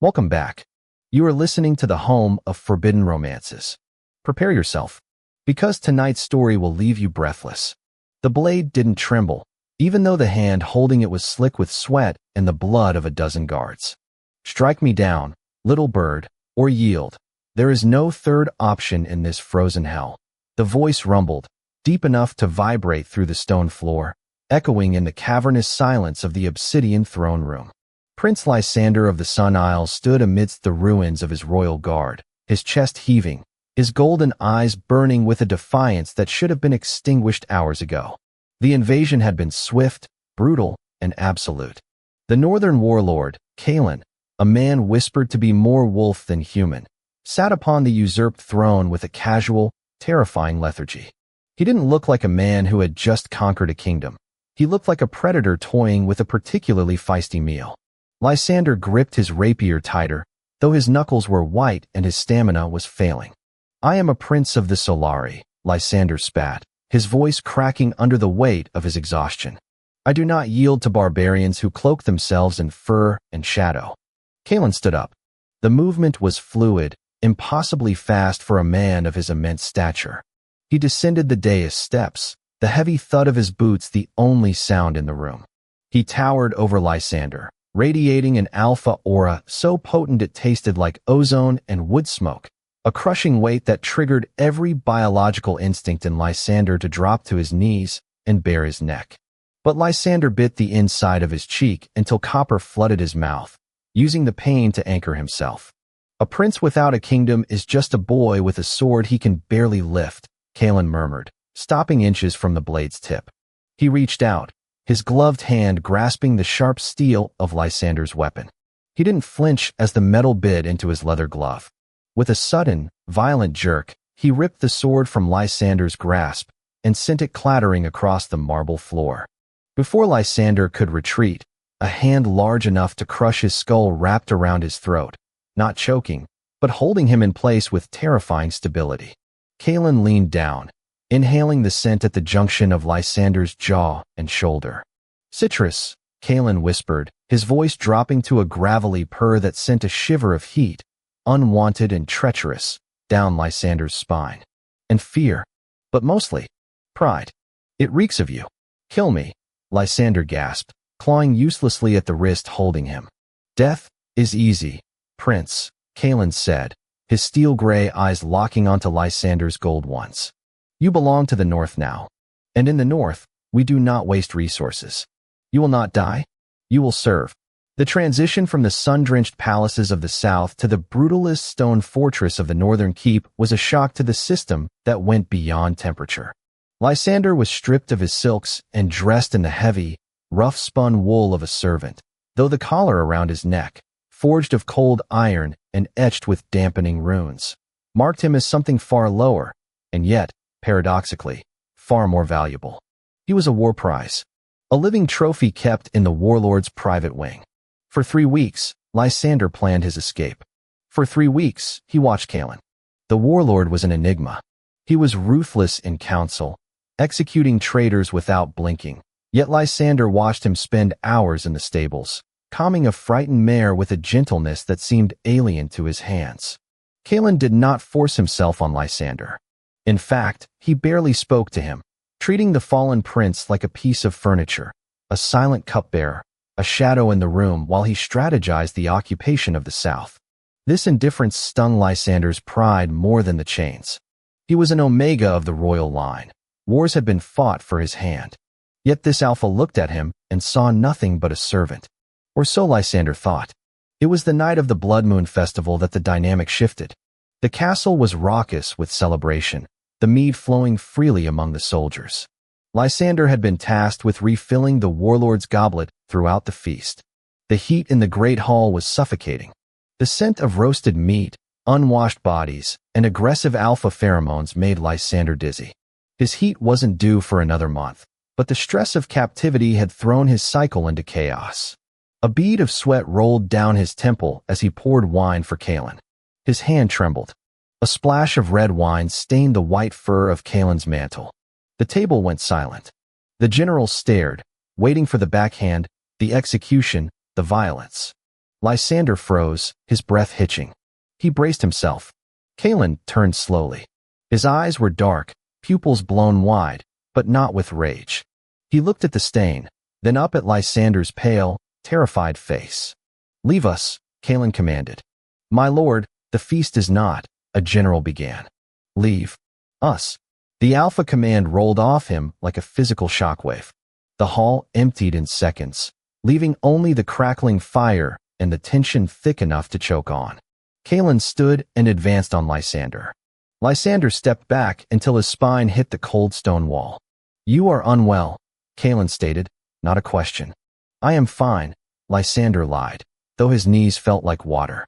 Welcome back. You are listening to the home of forbidden romances. Prepare yourself, because tonight's story will leave you breathless. The blade didn't tremble, even though the hand holding it was slick with sweat and the blood of a dozen guards. Strike me down, little bird, or yield. There is no third option in this frozen hell. The voice rumbled, deep enough to vibrate through the stone floor, echoing in the cavernous silence of the obsidian throne room. Prince Lysander of the Sun Isles stood amidst the ruins of his royal guard, his chest heaving, his golden eyes burning with a defiance that should have been extinguished hours ago. The invasion had been swift, brutal, and absolute. The northern warlord, Kalen, a man whispered to be more wolf than human, sat upon the usurped throne with a casual, terrifying lethargy. He didn't look like a man who had just conquered a kingdom. He looked like a predator toying with a particularly feisty meal. Lysander gripped his rapier tighter, though his knuckles were white and his stamina was failing. "I am a prince of the Solari," Lysander spat, his voice cracking under the weight of his exhaustion. "I do not yield to barbarians who cloak themselves in fur and shadow." Kalen stood up. The movement was fluid, impossibly fast for a man of his immense stature. He descended the dais steps, the heavy thud of his boots the only sound in the room. He towered over Lysander, radiating an alpha aura so potent it tasted like ozone and wood smoke, a crushing weight that triggered every biological instinct in Lysander to drop to his knees and bare his neck. But Lysander bit the inside of his cheek until copper flooded his mouth, using the pain to anchor himself. "A prince without a kingdom is just a boy with a sword he can barely lift," Kalen murmured, stopping inches from the blade's tip. He reached out, his gloved hand grasping the sharp steel of Lysander's weapon. He didn't flinch as the metal bit into his leather glove. With a sudden, violent jerk, he ripped the sword from Lysander's grasp and sent it clattering across the marble floor. Before Lysander could retreat, a hand large enough to crush his skull wrapped around his throat, not choking, but holding him in place with terrifying stability. Kalen leaned down, inhaling the scent at the junction of Lysander's jaw and shoulder. "Citrus," Kalen whispered, his voice dropping to a gravelly purr that sent a shiver of heat, unwanted and treacherous, down Lysander's spine. "And fear. But mostly, pride. It reeks of you. Kill me," Lysander gasped, clawing uselessly at the wrist holding him. "Death is easy, Prince," Kalen said, his steel-gray eyes locking onto Lysander's gold ones. "You belong to the North now. And in the North, we do not waste resources. You will not die. You will serve." The transition from the sun-drenched palaces of the South to the brutalist stone fortress of the Northern Keep was a shock to the system that went beyond temperature. Lysander was stripped of his silks and dressed in the heavy, rough-spun wool of a servant, though the collar around his neck, forged of cold iron and etched with dampening runes, marked him as something far lower, and yet, paradoxically, far more valuable. He was a war prize, a living trophy kept in the warlord's private wing. For 3 weeks, Lysander planned his escape. For 3 weeks, he watched Kalen. The warlord was an enigma. He was ruthless in council, executing traitors without blinking, yet Lysander watched him spend hours in the stables, calming a frightened mare with a gentleness that seemed alien to his hands. Kalen did not force himself on Lysander. In fact, he barely spoke to him, treating the fallen prince like a piece of furniture, a silent cupbearer, a shadow in the room while he strategized the occupation of the South. This indifference stung Lysander's pride more than the chains. He was an omega of the royal line. Wars had been fought for his hand. Yet this alpha looked at him and saw nothing but a servant. Or so Lysander thought. It was the night of the Blood Moon Festival that the dynamic shifted. The castle was raucous with celebration, the mead flowing freely among the soldiers. Lysander had been tasked with refilling the warlord's goblet throughout the feast. The heat in the great hall was suffocating. The scent of roasted meat, unwashed bodies, and aggressive alpha pheromones made Lysander dizzy. His heat wasn't due for another month, but the stress of captivity had thrown his cycle into chaos. A bead of sweat rolled down his temple as he poured wine for Kalen. His hand trembled. A splash of red wine stained the white fur of Kalen's mantle. The table went silent. The general stared, waiting for the backhand, the execution, the violence. Lysander froze, his breath hitching. He braced himself. Kalen turned slowly. His eyes were dark, pupils blown wide, but not with rage. He looked at the stain, then up at Lysander's pale, terrified face. "Leave us," Kalen commanded. "My lord, the feast is not," a general began. "Leave us." The alpha command rolled off him like a physical shockwave. The hall emptied in seconds, leaving only the crackling fire and the tension thick enough to choke on. Kalen stood and advanced on Lysander. Lysander stepped back until his spine hit the cold stone wall. "You are unwell," Kalen stated, not a question. "I am fine," Lysander lied, though his knees felt like water.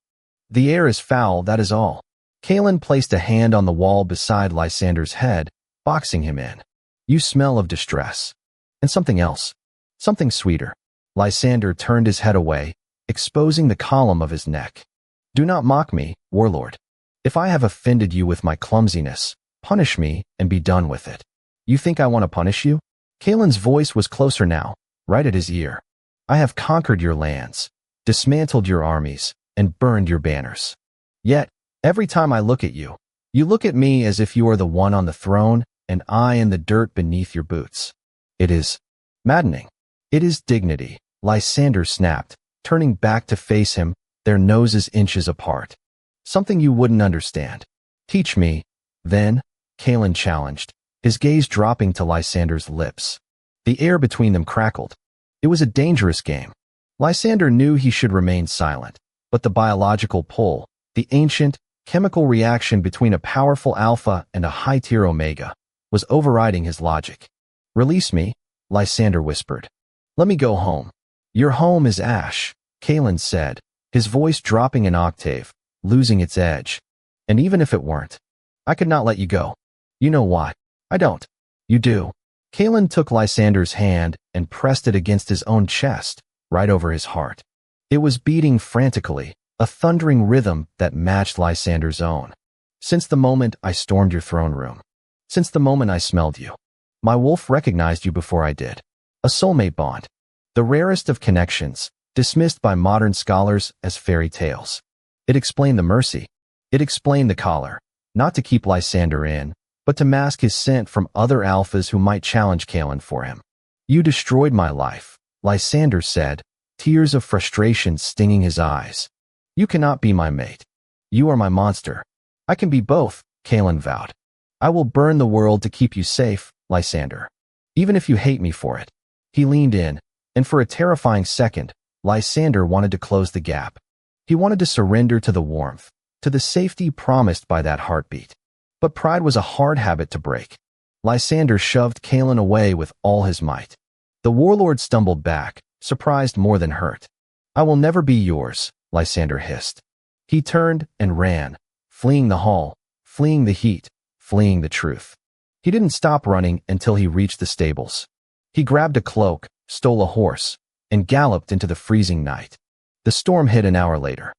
"The air is foul, that is all." Kalen placed a hand on the wall beside Lysander's head, boxing him in. "You smell of distress. And something else. Something sweeter." Lysander turned his head away, exposing the column of his neck. "Do not mock me, warlord. If I have offended you with my clumsiness, punish me and be done with it." "You think I want to punish you?" Kalen's voice was closer now, right at his ear. "I have conquered your lands, dismantled your armies, and burned your banners. Yet, every time I look at you, you look at me as if you are the one on the throne and I in the dirt beneath your boots. It is maddening. It is dignity," Lysander snapped, turning back to face him, their noses inches apart. "Something you wouldn't understand. Teach me, then," Kalen challenged, his gaze dropping to Lysander's lips. The air between them crackled. It was a dangerous game. Lysander knew he should remain silent, but the biological pull, the ancient, chemical reaction between a powerful alpha and a high-tier omega, was overriding his logic. "Release me," Lysander whispered. "Let me go home." "Your home is ash," Kalen said, his voice dropping an octave, losing its edge. "And even if it weren't, I could not let you go. You know why?" "I don't." "You do." Kalen took Lysander's hand and pressed it against his own chest, right over his heart. It was beating frantically, a thundering rhythm that matched Lysander's own. "Since the moment I stormed your throne room. Since the moment I smelled you. My wolf recognized you before I did. A soulmate bond. The rarest of connections, dismissed by modern scholars as fairy tales. It explained the mercy. It explained the collar, not to keep Lysander in, but to mask his scent from other alphas who might challenge Kalen for him. You destroyed my life, Lysander said, tears of frustration stinging his eyes. You cannot be my mate. You are my monster. I can be both, Kalen vowed. I will burn the world to keep you safe, Lysander. Even if you hate me for it. He leaned in, and for a terrifying second, Lysander wanted to close the gap. He wanted to surrender to the warmth, to the safety promised by that heartbeat. But pride was a hard habit to break. Lysander shoved Kalen away with all his might. The warlord stumbled back, surprised more than hurt. I will never be yours, Lysander hissed. He turned and ran, fleeing the hall, fleeing the heat, fleeing the truth. He didn't stop running until he reached the stables. He grabbed a cloak, stole a horse, and galloped into the freezing night. The storm hit an hour later.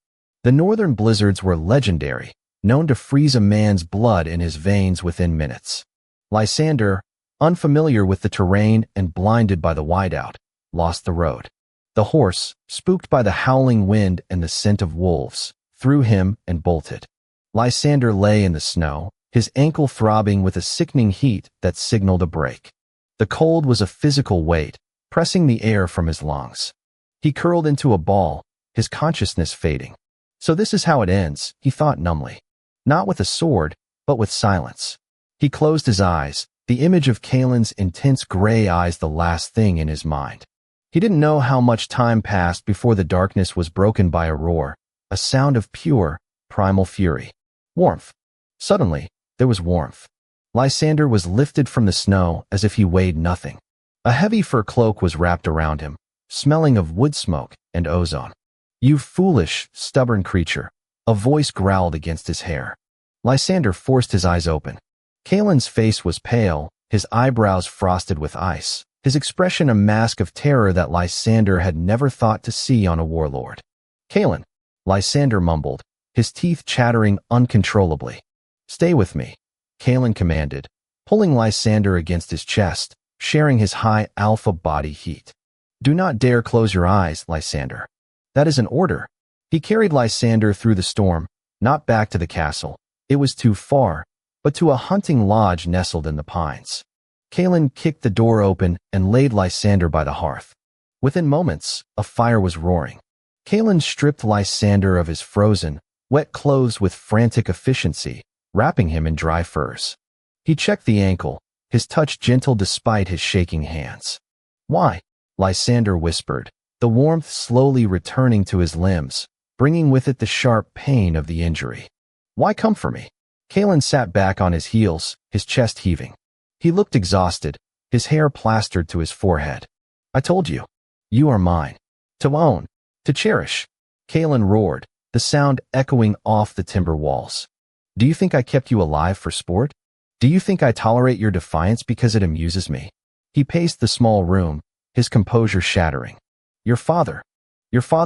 The northern blizzards were legendary, known to freeze a man's blood in his veins within minutes. Lysander, unfamiliar with the terrain and blinded by the whiteout, lost the road. The horse, spooked by the howling wind and the scent of wolves, threw him and bolted. Lysander lay in the snow, his ankle throbbing with a sickening heat that signaled a break. The cold was a physical weight, pressing the air from his lungs. He curled into a ball, his consciousness fading. So this is how it ends, he thought numbly. Not with a sword, but with silence. He closed his eyes, the image of Kalen's intense gray eyes the last thing in his mind. He didn't know how much time passed before the darkness was broken by a roar, a sound of pure, primal fury. Warmth. Suddenly, there was warmth. Lysander was lifted from the snow as if he weighed nothing. A heavy fur cloak was wrapped around him, smelling of wood smoke and ozone. You foolish, stubborn creature, a voice growled against his hair. Lysander forced his eyes open. Kalen's face was pale, his eyebrows frosted with ice, his expression a mask of terror that Lysander had never thought to see on a warlord. Kalen, Lysander mumbled, his teeth chattering uncontrollably. Stay with me, Kalen commanded, pulling Lysander against his chest, sharing his high alpha body heat. Do not dare close your eyes, Lysander. That is an order, He carried Lysander through the storm, not back to the castle. It was too far, but to a hunting lodge nestled in the pines. Kaelin kicked the door open and laid Lysander by the hearth. Within moments, a fire was roaring. Kaelin stripped Lysander of his frozen, wet clothes with frantic efficiency, wrapping him in dry furs. He checked the ankle, his touch gentle despite his shaking hands. "Why?" Lysander whispered, the warmth slowly returning to his limbs, bringing with it the sharp pain of the injury. "Why come for me?" Kaelin sat back on his heels, his chest heaving. He looked exhausted, his hair plastered to his forehead. "I told you. You are mine. To own. To cherish." Kaelin roared, the sound echoing off the timber walls. "Do you think I kept you alive for sport? Do you think I tolerate your defiance because it amuses me?" He paced the small room, his composure shattering. Your father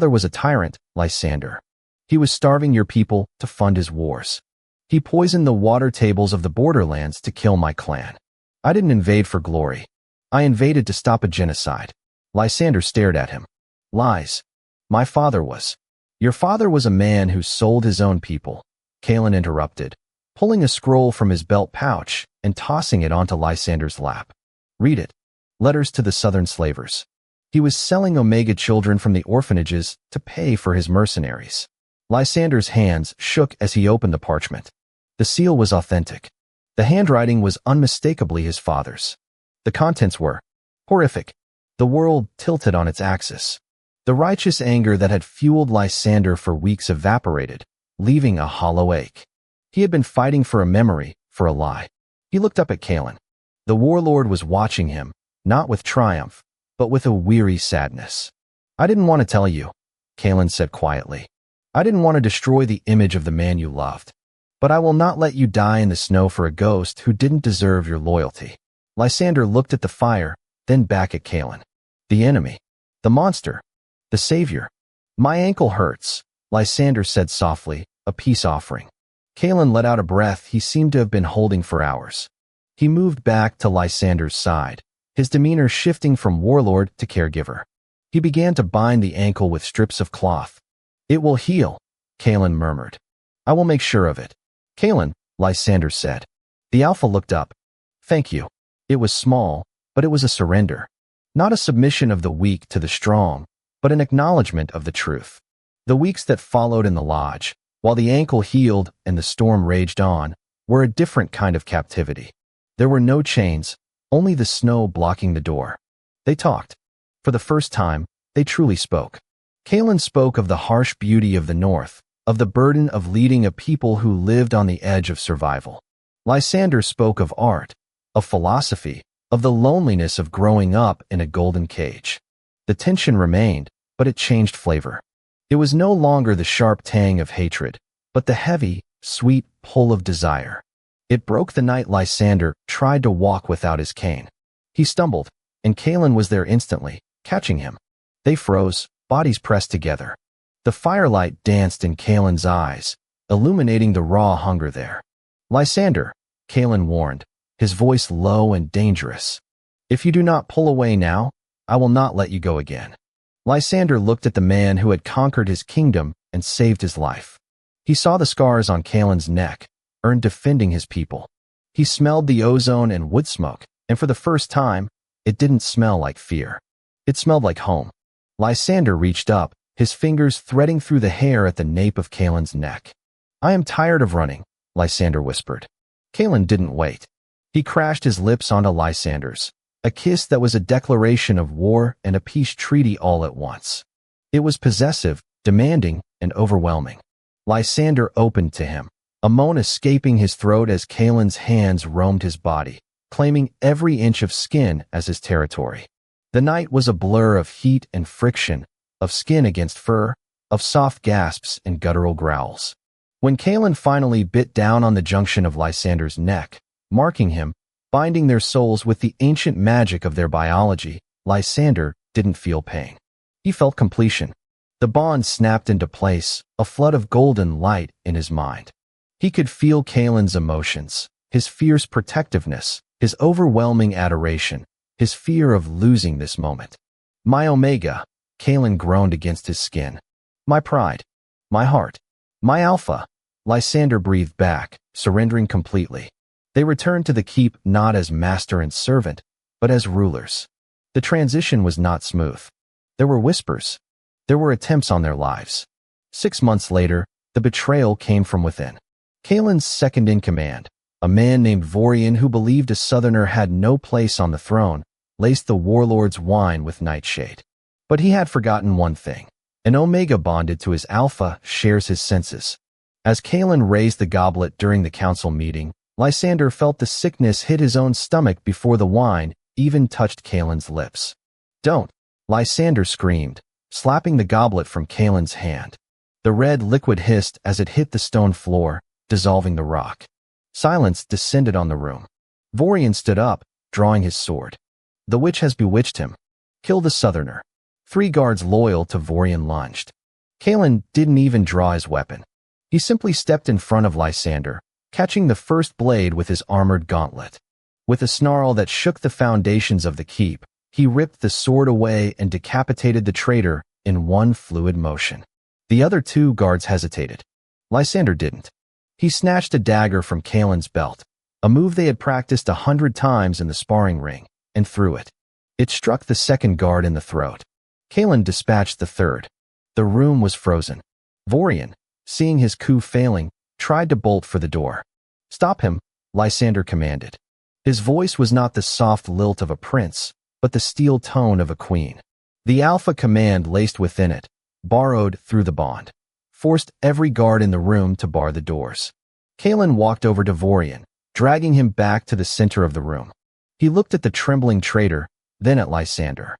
was a tyrant, Lysander. He was starving your people to fund his wars. He poisoned the water tables of the borderlands to kill my clan. I didn't invade for glory. I invaded to stop a genocide." Lysander stared at him. "Lies. My father was." "Your father was a man who sold his own people," Kaelin interrupted, pulling a scroll from his belt pouch and tossing it onto Lysander's lap. "Read it. Letters to the Southern slavers. He was selling Omega children from the orphanages to pay for his mercenaries." Lysander's hands shook as he opened the parchment. The seal was authentic. The handwriting was unmistakably his father's. The contents were horrific. The world tilted on its axis. The righteous anger that had fueled Lysander for weeks evaporated, leaving a hollow ache. He had been fighting for a memory, for a lie. He looked up at Kaelin. The warlord was watching him, not with triumph, but with a weary sadness. "I didn't want to tell you," Kaelin said quietly. "I didn't want to destroy the image of the man you loved. But I will not let you die in the snow for a ghost who didn't deserve your loyalty." Lysander looked at the fire, then back at Kaelin. "The enemy. The monster. The savior. My ankle hurts," Lysander said softly, a peace offering. Kaelin let out a breath he seemed to have been holding for hours. He moved back to Lysander's side, his demeanor shifting from warlord to caregiver. He began to bind the ankle with strips of cloth. "It will heal," Kaelin murmured. "I will make sure of it." "Kaelin," Lysander said. The Alpha looked up. "Thank you." It was small, but it was a surrender. Not a submission of the weak to the strong, but an acknowledgement of the truth. The weeks that followed in the lodge, while the ankle healed and the storm raged on, were a different kind of captivity. There were no chains, only the snow blocking the door. They talked. For the first time, they truly spoke. Kaelin spoke of the harsh beauty of the North, of the burden of leading a people who lived on the edge of survival. Lysander spoke of art, of philosophy, of the loneliness of growing up in a golden cage. The tension remained, but it changed flavor. It was no longer the sharp tang of hatred, but the heavy, sweet pull of desire. It broke the night Lysander tried to walk without his cane. He stumbled, and Kaelin was there instantly, catching him. They froze, bodies pressed together. The firelight danced in Kaelin's eyes, illuminating the raw hunger there. "Lysander," Kaelin warned, his voice low and dangerous. "If you do not pull away now, I will not let you go again." Lysander looked at the man who had conquered his kingdom and saved his life. He saw the scars on Kaelin's neck, earned defending his people. He smelled the ozone and wood smoke, and for the first time, it didn't smell like fear. It smelled like home. Lysander reached up, his fingers threading through the hair at the nape of Kaelin's neck. "I am tired of running," Lysander whispered. Kaelin didn't wait. He crashed his lips onto Lysander's, a kiss that was a declaration of war and a peace treaty all at once. It was possessive, demanding, and overwhelming. Lysander opened to him, a moan escaping his throat as Kaelin's hands roamed his body, claiming every inch of skin as his territory. The night was a blur of heat and friction, of skin against fur, of soft gasps and guttural growls. When Kaelin finally bit down on the junction of Lysander's neck, marking him, binding their souls with the ancient magic of their biology, Lysander didn't feel pain. He felt completion. The bond snapped into place, a flood of golden light in his mind. He could feel Kaelin's emotions, his fierce protectiveness, his overwhelming adoration, his fear of losing this moment. "My Omega," Kaelin groaned against his skin. "My pride." My heart. My alpha. Lysander breathed back, surrendering completely. They returned to the keep not as master and servant, but as rulers. The transition was not smooth. There were whispers. There were attempts on their lives. 6 months later, the betrayal came from within. Kaelin's second-in-command, a man named Vorian who believed a southerner had no place on the throne, laced the warlord's wine with nightshade. But he had forgotten one thing. An Omega bonded to his alpha shares his senses. As Kaelin raised the goblet during the council meeting, Lysander felt the sickness hit his own stomach before the wine even touched Kaelin's lips. "Don't!" Lysander screamed, slapping the goblet from Kaelin's hand. The red liquid hissed as it hit the stone floor, dissolving the rock. Silence descended on the room. Vorian stood up, drawing his sword. "The witch has bewitched him. Kill the southerner." 3 guards loyal to Vorian lunged. Kaelin didn't even draw his weapon. He simply stepped in front of Lysander, catching the first blade with his armored gauntlet. With a snarl that shook the foundations of the keep, he ripped the sword away and decapitated the traitor in one fluid motion. The other 2 guards hesitated. Lysander didn't. He snatched a dagger from Kaelin's belt, a move they had practiced 100 times in the sparring ring, and threw it. It struck the second guard in the throat. Kaelin dispatched the third. The room was frozen. Vorian, seeing his coup failing, tried to bolt for the door. "Stop him," Lysander commanded. His voice was not the soft lilt of a prince, but the steel tone of a queen. The alpha command laced within it, borrowed through the bond, forced every guard in the room to bar the doors. Kaelin walked over to Vorian, dragging him back to the center of the room. He looked at the trembling traitor, then at Lysander.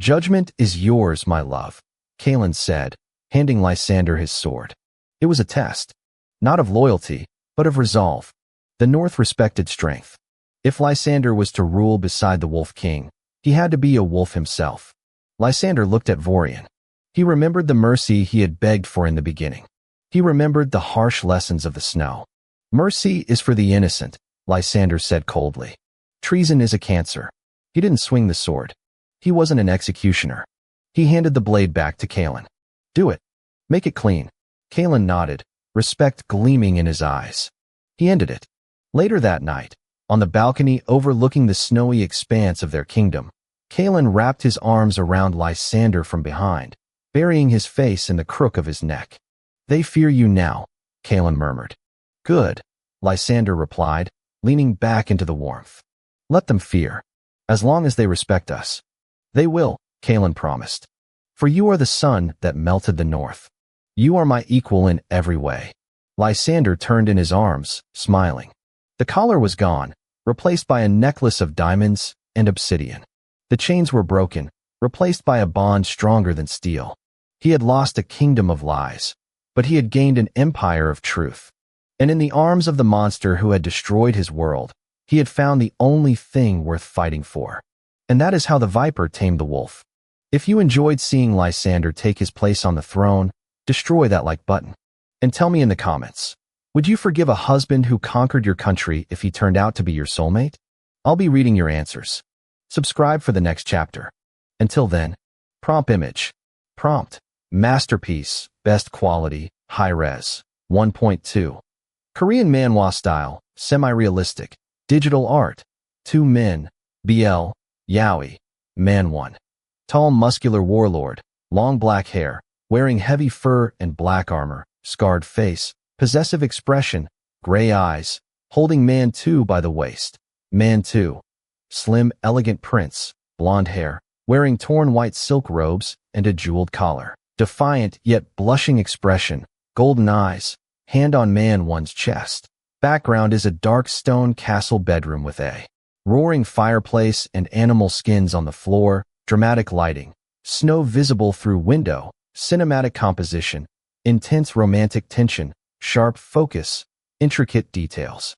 "Judgment is yours, my love," Kaelin said, handing Lysander his sword. It was a test, not of loyalty, but of resolve. The North respected strength. If Lysander was to rule beside the Wolf King, he had to be a wolf himself. Lysander looked at Vorian. He remembered the mercy he had begged for in the beginning. He remembered the harsh lessons of the snow. "Mercy is for the innocent," Lysander said coldly. "Treason is a cancer." He didn't swing the sword. He wasn't an executioner. He handed the blade back to Kaelin. "Do it. Make it clean." Kaelin nodded, respect gleaming in his eyes. He ended it. Later that night, on the balcony overlooking the snowy expanse of their kingdom, Kaelin wrapped his arms around Lysander from behind, burying his face in the crook of his neck. "They fear you now," Kaelin murmured. "Good," Lysander replied, leaning back into the warmth. "Let them fear. As long as they respect us." "They will," Kaelin promised. "For you are the sun that melted the north. You are my equal in every way." Lysander turned in his arms, smiling. The collar was gone, replaced by a necklace of diamonds and obsidian. The chains were broken, replaced by a bond stronger than steel. He had lost a kingdom of lies, but he had gained an empire of truth. And in the arms of the monster who had destroyed his world, he had found the only thing worth fighting for. And that is how the viper tamed the wolf. If you enjoyed seeing Lysander take his place on the throne, destroy that like button. And tell me in the comments, would you forgive a husband who conquered your country if he turned out to be your soulmate? I'll be reading your answers. Subscribe for the next chapter. Until then, prompt image. Prompt, masterpiece, best quality, high-res, 1.2. Korean manhwa style, semi-realistic, digital art. 2 men, BL, Yaoi, man 1. Tall muscular warlord, long black hair, wearing heavy fur and black armor, scarred face, possessive expression, gray eyes, holding man 2 by the waist. Man 2. Slim, elegant prince, blonde hair, wearing torn white silk robes and a jeweled collar. Defiant yet blushing expression, golden eyes, hand on man 1's chest. Background is a dark stone castle bedroom with a roaring fireplace and animal skins on the floor, dramatic lighting, snow visible through window, cinematic composition, intense romantic tension, sharp focus, intricate details.